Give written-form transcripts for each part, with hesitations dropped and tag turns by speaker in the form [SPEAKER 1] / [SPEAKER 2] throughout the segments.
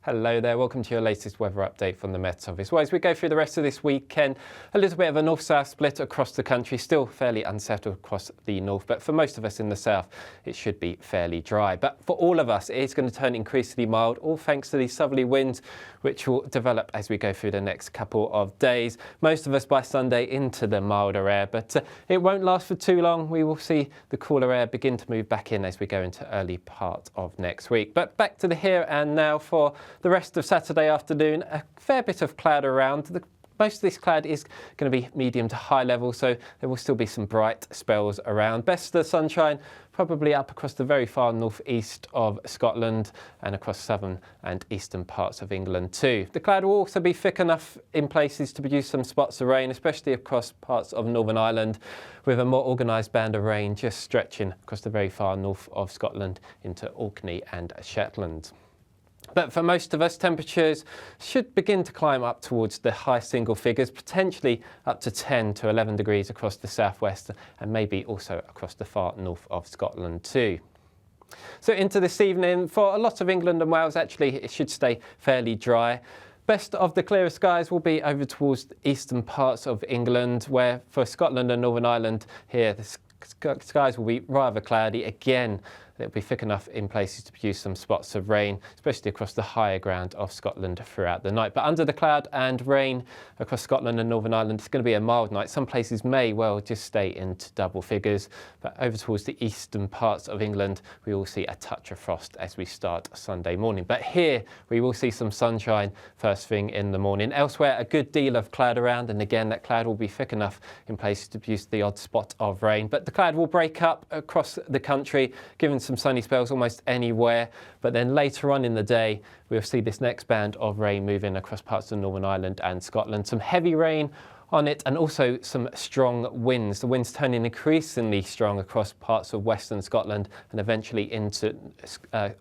[SPEAKER 1] Hello there, welcome to your latest weather update from the Met Office. Well, as we go through the rest of this weekend, a little bit of a north-south split across the country, still fairly unsettled across the north, but for most of us in the south, it should be fairly dry. But for all of us, it is going to turn increasingly mild, all thanks to these southerly winds, which will develop as we go through the next couple of days. Most of us by Sunday into the milder air, but it won't last for too long. We will see the cooler air begin to move back in as we go into early part of next week. But back to the here and now for the rest of Saturday afternoon, a fair bit of cloud around. Most of this cloud is going to be medium to high level, so there will still be some bright spells around. Best of the sunshine probably up across the very far northeast of Scotland and across southern and eastern parts of England too. The cloud will also be thick enough in places to produce some spots of rain, especially across parts of Northern Ireland, with a more organised band of rain just stretching across the very far north of Scotland into Orkney and Shetland. But for most of us, temperatures should begin to climb up towards the high single figures, potentially up to 10 to 11 degrees across the southwest and maybe also across the far north of Scotland too. So into this evening, for a lot of England and Wales, actually it should stay fairly dry. Best of the clearer skies will be over towards the eastern parts of England, where for Scotland and Northern Ireland here, the skies will be rather cloudy. Again, it'll be thick enough in places to produce some spots of rain, especially across the higher ground of Scotland throughout the night. But under the cloud and rain across Scotland and Northern Ireland, it's going to be a mild night. Some places may well just stay into double figures, but over towards the eastern parts of England, we will see a touch of frost as we start Sunday morning. But here, we will see some sunshine first thing in the morning. Elsewhere, a good deal of cloud around, and again, that cloud will be thick enough in places to produce the odd spot of rain. But the cloud will break up across the country, giving some sunny spells almost anywhere. But then later on in the day, we'll see this next band of rain moving across parts of Northern Ireland and Scotland. Some heavy rain on it and also some strong winds. The winds turning increasingly strong across parts of western Scotland and eventually into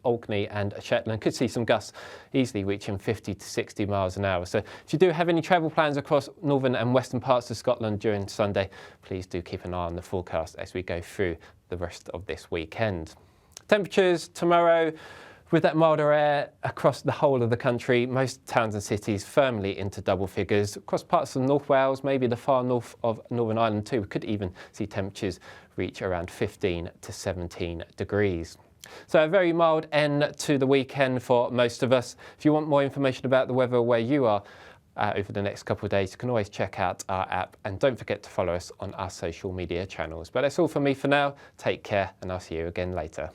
[SPEAKER 1] Orkney and Shetland. Could see some gusts easily reaching 50 to 60 miles an hour. So if you do have any travel plans across northern and western parts of Scotland during Sunday, please do keep an eye on the forecast as we go through the rest of this weekend. Temperatures tomorrow, with that milder air across the whole of the country, most towns and cities firmly into double figures. Across parts of North Wales, maybe the far north of Northern Ireland too, we could even see temperatures reach around 15 to 17 degrees. So a very mild end to the weekend for most of us. If you want more information about the weather where you are over the next couple of days, you can always check out our app, and don't forget to follow us on our social media channels. But that's all from me for now. Take care, and I'll see you again later.